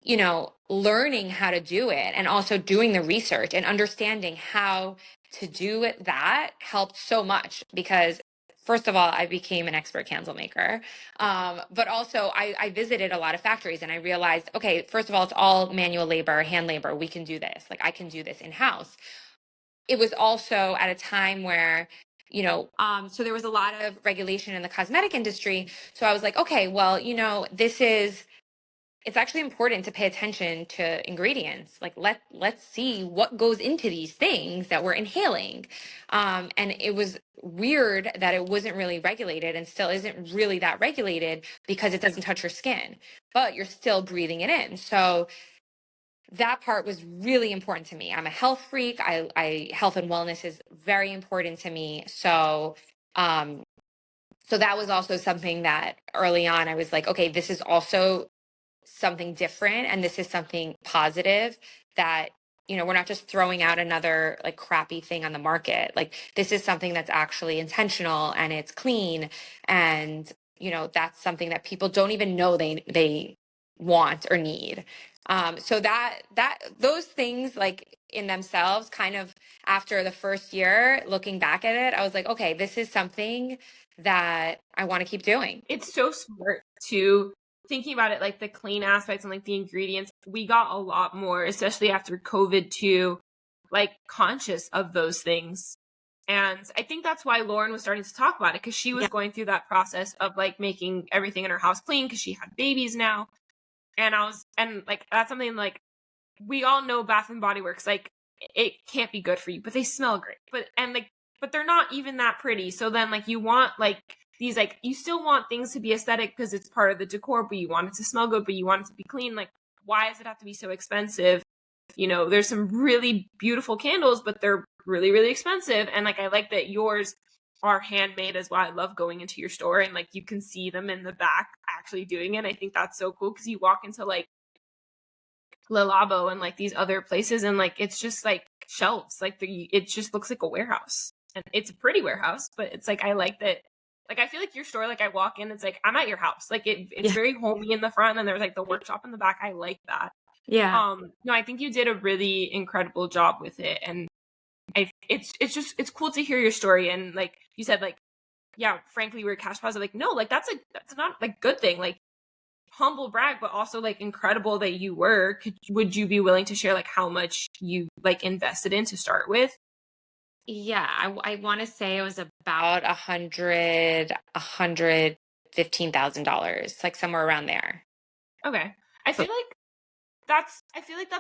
you know, learning how to do it and also doing the research and understanding how to do it, that helped so much, because first of all, I became an expert candle maker. But also I visited a lot of factories and I realized, okay, first of all, it's all manual labor, hand labor. We can do this. Like I can do this in house. It was also at a time where, so there was a lot of regulation in the cosmetic industry. So I was like, okay, well, it's actually important to pay attention to ingredients. Like let's see what goes into these things that we're inhaling. And it was weird that it wasn't really regulated and still isn't really that regulated because it doesn't touch your skin, but you're still breathing it in. So that part was really important to me. I'm a health freak. I health and wellness is very important to me. So that was also something that early on I was like, okay, this is also something different and this is something positive that we're not just throwing out another like crappy thing on the market. Like this is something that's actually intentional and it's clean, and that's something that people don't even know they want or need. So that those things, like in themselves, kind of after the first year looking back at it, I was like, okay, this is something that I want to keep doing. It's so smart to thinking about it, like the clean aspects and like the ingredients. We got a lot more, especially after COVID too, like conscious of those things. And I think that's why Lauren was starting to talk about it, because she was going through that process of like making everything in her house clean because she had babies now. And like that's something like we all know Bath and Body Works, like it can't be good for you, but they smell great. But they're not even that pretty. So then like you want like these, like you still want things to be aesthetic because it's part of the decor, but you want it to smell good, but you want it to be clean. Like why does it have to be so expensive? There's some really beautiful candles, but they're really, really expensive. And like I like that yours are handmade as well. I love going into your store and like you can see them in the back actually doing it. I think that's so cool because you walk into like Le Labo and like these other places and like it's just like shelves, like it just looks like a warehouse, and it's a pretty warehouse, but it's like I like that. Like I feel like your store, like I walk in, it's like I'm at your house, like it's very homey in the front and there's like the workshop in the back. I like that. No, I think you did a really incredible job with it, and it's cool to hear your story. And like you said, like yeah, frankly we're cash positive. Like no, like that's not like good thing, like humble brag, but also like incredible that you were. Would you be willing to share like how much you like invested in to start with? Yeah, I want to say it was about $115,000, like somewhere around there. Okay. I feel like that's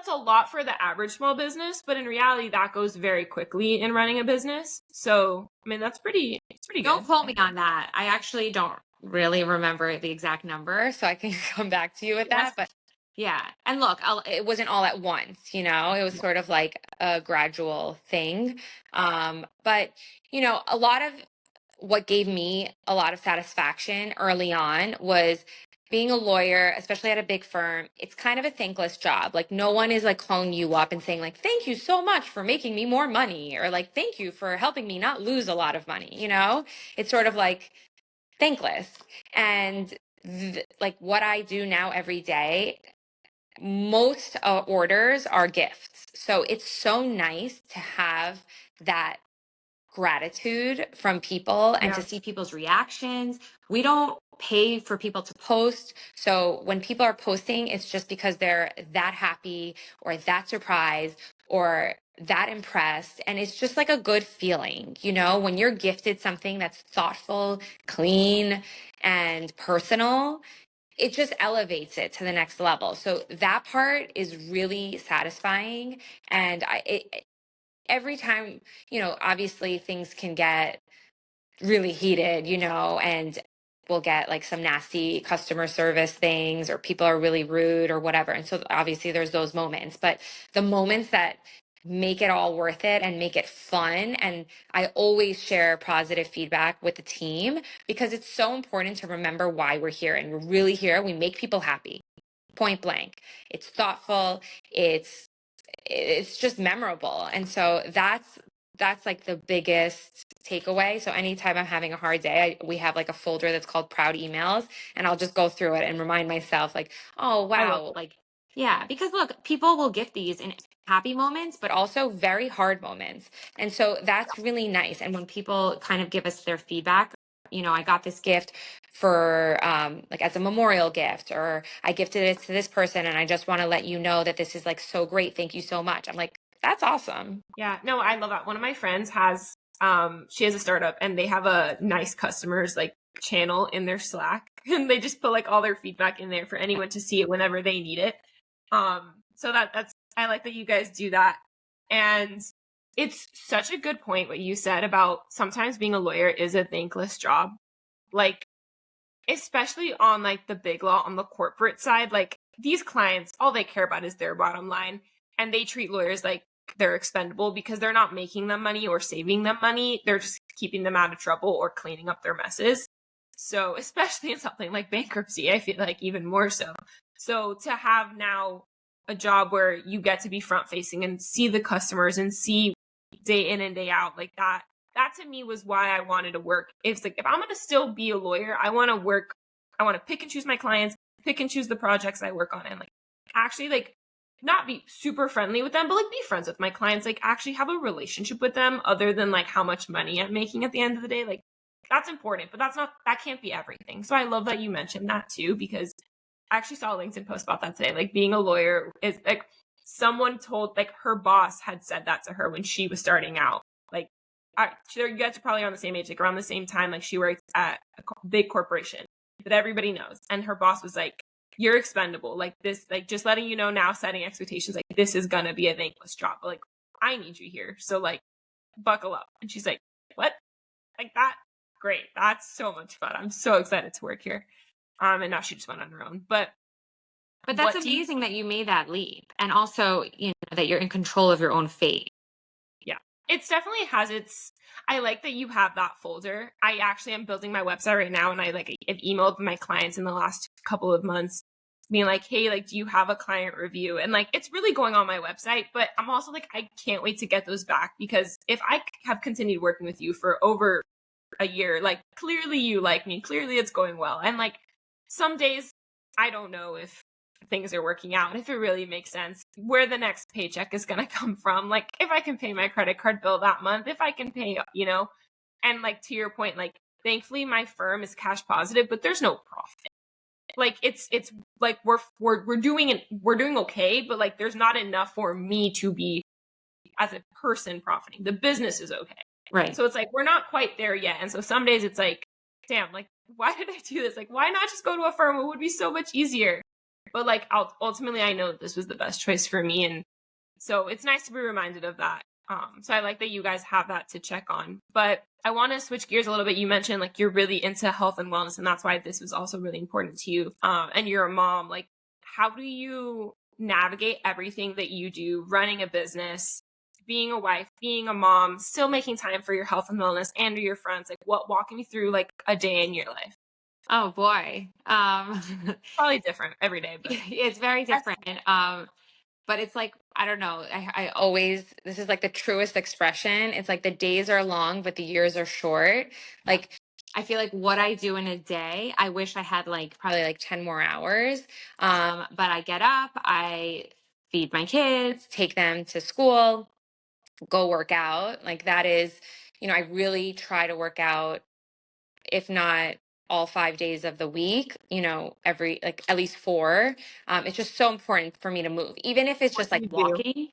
a lot for the average small business, but in reality that goes very quickly in running a business. So, I mean, it's pretty good. Don't quote me on that. I actually don't really remember the exact number, so I can come back to you with that. But yeah. And look, it wasn't all at once, it was sort of like a gradual thing. But, a lot of what gave me a lot of satisfaction early on was being a lawyer, especially at a big firm. It's kind of a thankless job. Like no one is like calling you up and saying like, thank you so much for making me more money, or like, thank you for helping me not lose a lot of money. It's sort of like thankless. And like what I do now every day, most orders are gifts. So it's so nice to have that gratitude from people and to see people's reactions. We don't pay for people to post. So when people are posting, it's just because they're that happy or that surprised or that impressed. And it's just like a good feeling, when you're gifted something that's thoughtful, clean, and personal, it just elevates it to the next level. So that part is really satisfying. And every time, obviously things can get really heated, and we'll get like some nasty customer service things or people are really rude or whatever. And so obviously there's those moments, but the moments that make it all worth it and make it fun. And I always share positive feedback with the team because it's so important to remember why we're here. And we're really here. We make people happy, point blank. It's thoughtful. It's just memorable. And so that's like the biggest takeaway. So anytime I'm having a hard day, we have like a folder that's called proud emails, and I'll just go through it and remind myself like, oh, wow. Like, yeah, because look, people will gift these in happy moments, but also very hard moments. And so that's really nice. And when people kind of give us their feedback I got this gift for like as a memorial gift, or I gifted it to this person and I just want to let you know that this is like so great. Thank you so much. I'm like, that's awesome. Yeah, no, I love that. One of my friends has, she has a startup and they have a nice customers like channel in their Slack and they just put like all their feedback in there for anyone to see it whenever they need it. So that's, I like that you guys do that. And it's such a good point what you said about sometimes being a lawyer is a thankless job. Like, especially on like the big law, on the corporate side, like these clients, all they care about is their bottom line. And they treat lawyers like they're expendable because they're not making them money or saving them money. They're just keeping them out of trouble or cleaning up their messes. So especially in something like bankruptcy, I feel like even more so. So to have now a job where you get to be front facing and see the customers and see day in and day out like that to me was why I wanted to work. It's like, if I'm going to still be a lawyer, I want to work, I want to pick and choose my clients, pick and choose the projects I work on, and like actually like not be super friendly with them, but like be friends with my clients, like actually have a relationship with them other than like how much money I'm making at the end of the day. Like that's important, but that can't be everything. So I love that you mentioned that too, because I actually saw a LinkedIn post about that today. Like being a lawyer is like, someone told, like her boss had said that to her when she was starting out. Like, you guys are probably on the same age, like around the same time. Like she works at a big corporation that everybody knows. And her boss was like, you're expendable. Like this, like just letting you know now, setting expectations, like this is going to be a thankless job. But like, I need you here. So like, buckle up. And she's like, what? Like that? Great. That's so much fun. I'm so excited to work here. And now she just went on her own. But that's amazing that you made that leap. And also, that you're in control of your own fate. Yeah, it's definitely has its, I like that you have that folder. I actually am building my website right now. And I've emailed my clients in the last couple of months being like, hey, like, do you have a client review? And like, it's really going on my website, but I'm also like, I can't wait to get those back, because if I have continued working with you for over a year, like clearly you like me, clearly it's going well. And like some days I don't know if things are working out, if it really makes sense, where the next paycheck is going to come from. Like if I can pay my credit card bill that month, if I can pay, and like to your point, like thankfully my firm is cash positive, but there's no profit. Like it's like we're doing okay, but like there's not enough for me to be as a person profiting. The business is okay. Right. So it's like, we're not quite there yet. And so some days it's like, damn, like, why did I do this? Like, why not just go to a firm? It would be so much easier. But like, ultimately, I know that this was the best choice for me. And so it's nice to be reminded of that. So I like that you guys have that to check on. But I want to switch gears a little bit. You mentioned like you're really into health and wellness, and that's why this was also really important to you. And you're a mom. Like, how do you navigate everything that you do, running a business, being a wife, being a mom, still making time for your health and wellness and your friends? Like, walking me through like a day in your life? Oh boy. Probably different every day, but it's very different. But it's like, I don't know. I always, this is like the truest expression. It's like the days are long, but the years are short. Like, I feel like what I do in a day, I wish I had like probably like 10 more hours. But I get up, I feed my kids, take them to school, go work out. Like that is, I really try to work out, if not all 5 days of the week, every, like at least 4. It's just so important for me to move, even if it's just like walking.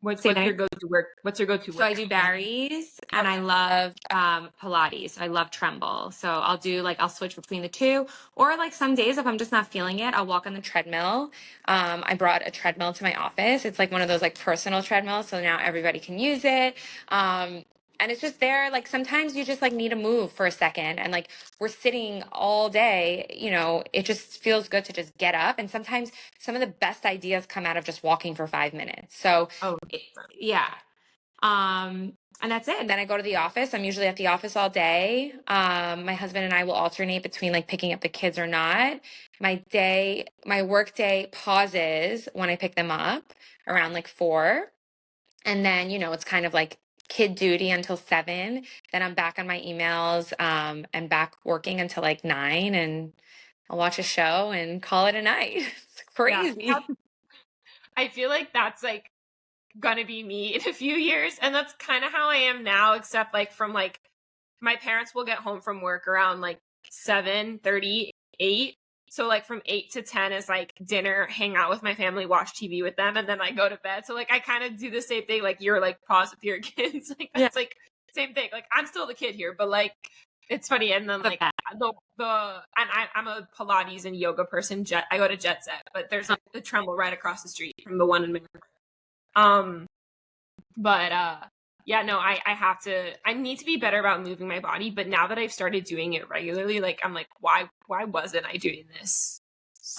What's your go-to work? What's your go-to work? So I do Barry's and I love Pilates. I love Tremble. So I'll switch between the two. Or like some days if I'm just not feeling it, I'll walk on the treadmill. I brought a treadmill to my office. It's like one of those like personal treadmills. So now everybody can use it. And it's just there. Like sometimes you just like need to move for a second, and like we're sitting all day, it just feels good to just get up. And sometimes some of the best ideas come out of just walking for 5 minutes. So yeah. And that's it. And then I go to the office. I'm usually at the office all day. My husband and I will alternate between like picking up the kids or not. My work day pauses when I pick them up around like 4. And then, it's kind of like kid duty until 7. Then I'm back on my emails, and back working until like 9, and I'll watch a show and call it a night. It's crazy. Yeah. I feel like that's like gonna be me in a few years, and that's kind of how I am now, except like from like my parents will get home from work around like 7:38. So like from 8 to 10 is like dinner, hang out with my family, watch TV with them, and then I go to bed. So like I kind of do the same thing. Like you're like pause with your kids. Like that's like same thing. Like I'm still the kid here, but like it's funny. And then like I'm a Pilates and yoga person. I go to Jet Set, but there's like the Tremble right across the street from the one in Maryland. Yeah, no, I need to be better about moving my body, but now that I've started doing it regularly, like I'm like, why wasn't I doing this?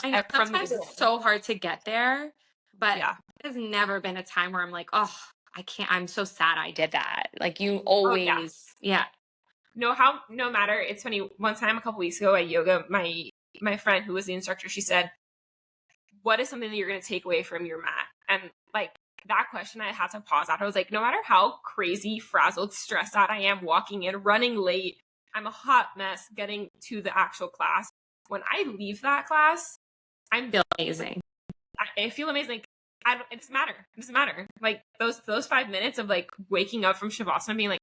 I know sometimes it's so hard to get there, but there's never been a time where I'm like, oh, I can't, I'm so sad I did that. Like you always, No matter, it's funny, one time a couple weeks ago at yoga, my friend who was the instructor, she said, what is something that you're going to take away from your mat? And like, that question, I had to pause out. I was like, no matter how crazy, frazzled, stressed out I am walking in, running late, I'm a hot mess getting to the actual class. When I leave that class, I feel amazing. I feel amazing. It doesn't matter. It doesn't matter. Like those 5 minutes of like waking up from Shavasana being like,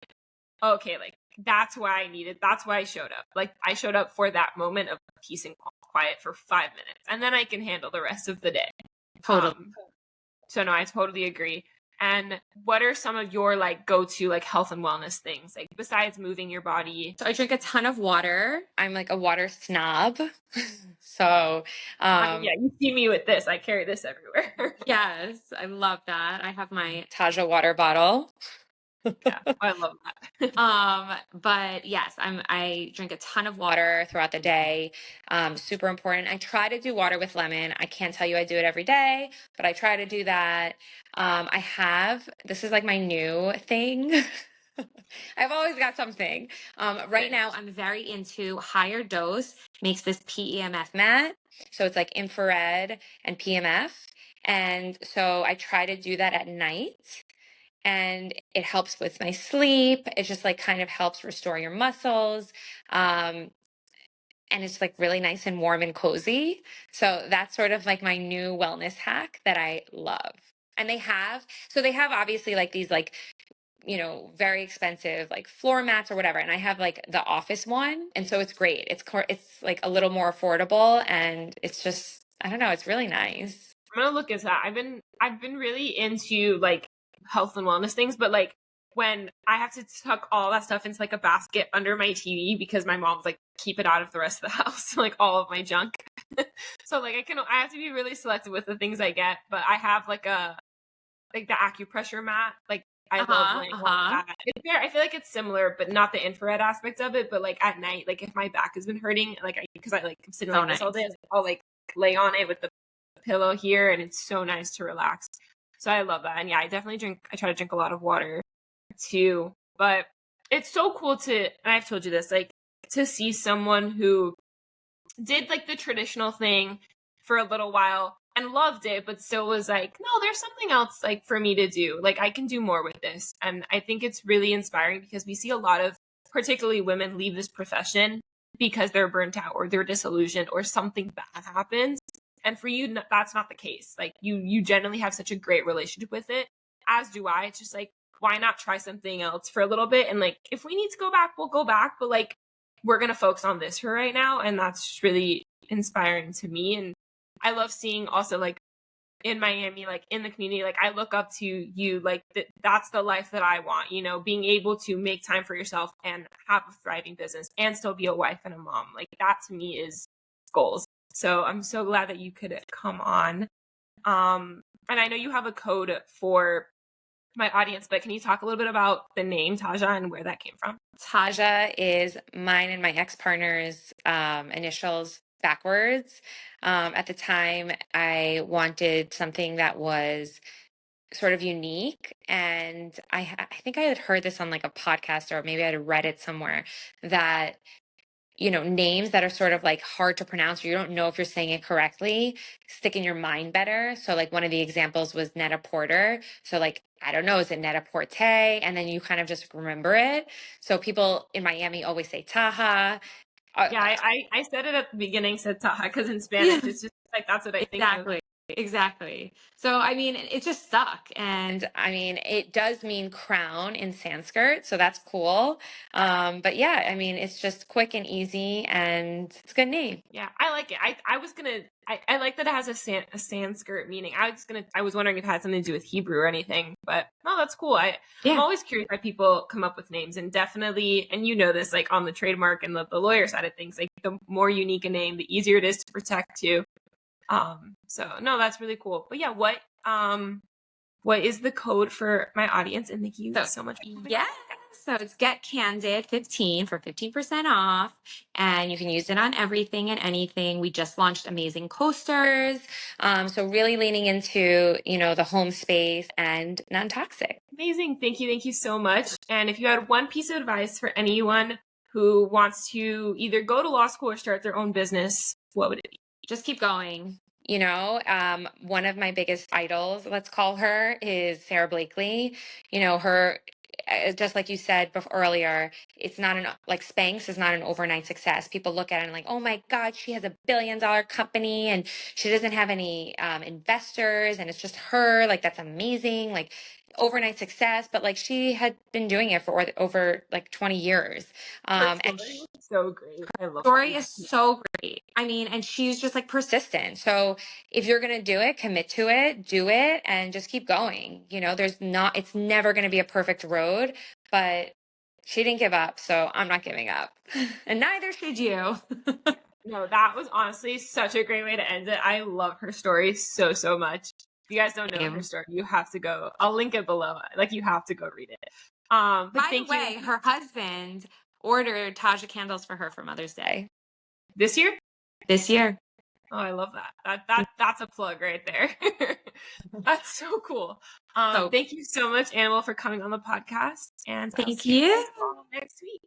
okay, like that's why I needed, that's why I showed up. Like I showed up for that moment of peace and quiet for 5 minutes, and then I can handle the rest of the day. Totally. So no, I totally agree. And what are some of your like go-to like health and wellness things, like besides moving your body? So I drink a ton of water. I'm like a water snob. So yeah, you see me with this. I carry this everywhere. Yes, I love that. I have my Taja water bottle. Yeah, I love that. But yes, I drink a ton of water throughout the day. Super important. I try to do water with lemon. I can't tell you I do it every day, but I try to do that. This is like my new thing. I've always got something. Right now I'm very into Higher Dose makes this PEMF mat. So it's like infrared and PMF. And so I try to do that at night. And it helps with my sleep. It just like kind of helps restore your muscles. And it's like really nice and warm and cozy. So that's sort of like my new wellness hack that I love. And they have obviously like these like, very expensive like floor mats or whatever. And I have like the office one. And so it's great. It's like a little more affordable, and it's just, I don't know, it's really nice. I'm going to look into that. I've been really into like health and wellness things, but like when I have to tuck all that stuff into like a basket under my TV because my mom's like, keep it out of the rest of the house, like all of my junk. So like I have to be really selective with the things I get, but I have like the acupressure mat. Like I love laying on that. I feel like it's similar, but not the infrared aspect of it. But like at night, like if my back has been hurting, like because I like I'm sitting like this all day, I'll like lay on it with the pillow here, and it's so nice to relax. So I love that. And yeah, I try to drink a lot of water too. But it's so cool and I've told you this, like to see someone who did like the traditional thing for a little while and loved it, but still was like, no, there's something else like for me to do. Like I can do more with this. And I think it's really inspiring because we see a lot of particularly women leave this profession because they're burnt out or they're disillusioned or something bad happens. And for you, that's not the case. Like you generally have such a great relationship with it, as do I. It's just like, why not try something else for a little bit? And like, if we need to go back, we'll go back. But like, we're going to focus on this for right now. And that's just really inspiring to me. And I love seeing also like in Miami, like in the community, like I look up to you, like that's the life that I want, being able to make time for yourself and have a thriving business and still be a wife and a mom. Like that to me is goals. So I'm so glad that you could come on. And I know you have a code for my audience, but can you talk a little bit about the name Taja and where that came from? Taja is mine and my ex-partner's initials backwards. At the time, I wanted something that was sort of unique. And I think I had heard this on like a podcast, or maybe I had read it somewhere, that names that are sort of like hard to pronounce, or you don't know if you're saying it correctly, stick in your mind better. So like one of the examples was Netta Porter. So like, I don't know, is it Netta Porte? And then you kind of just remember it. So people in Miami always say Taja. Yeah, I said it at the beginning, said Taja, because in Spanish, it's just like, that's what I think. Exactly. Exactly. So, I mean, it just stuck. And I mean, it does mean crown in Sanskrit. So that's cool. But yeah, I mean, it's just quick and easy and it's a good name. Yeah, I like it. I was gonna I like that it has a Sanskrit meaning. I was wondering if it had something to do with Hebrew or anything, but no, that's cool. I'm Yeah. always curious why people come up with names, and definitely, and you know this, like on the trademark and the lawyer side of things, like the more unique a name, the easier it is to protect too. So no, that's really cool. But yeah, what is the code for my audience? And thank you So, so much. yeah. So it's Get Candid 15 for 15% off. And you can use it on everything and anything. We just launched amazing coasters. So really leaning into, the home space and non-toxic. Amazing. Thank you. Thank you so much. And if you had one piece of advice for anyone who wants to either go to law school or start their own business, what would it be? Just keep going. One of my biggest idols, let's call her, is Sarah Blakely. Her, just like you said earlier, it's not like Spanx is not an overnight success. People look at it and like, oh my God, she has $1 billion company and she doesn't have any investors and it's just her. Like, that's amazing. Like, overnight success, but like she had been doing it for over like 20 years. And So great. I love story that. is so great. I mean, and she's just like persistent. So if you're going to do it, commit to it, do it, and just keep going. It's never going to be a perfect road, but she didn't give up. So I'm not giving up. And neither should you. No, that was honestly such a great way to end it. I love her story so, so much. If you guys don't know her story, you have to go. I'll link it below. Like, you have to go read it. But By thank the way, you. her husband ordered Taja candles for her for Mother's Day. This year? This year. Oh, I love that. That's a plug right there. That's so cool. Thank you so much, Annabelle, for coming on the podcast. And Thank you. All next week.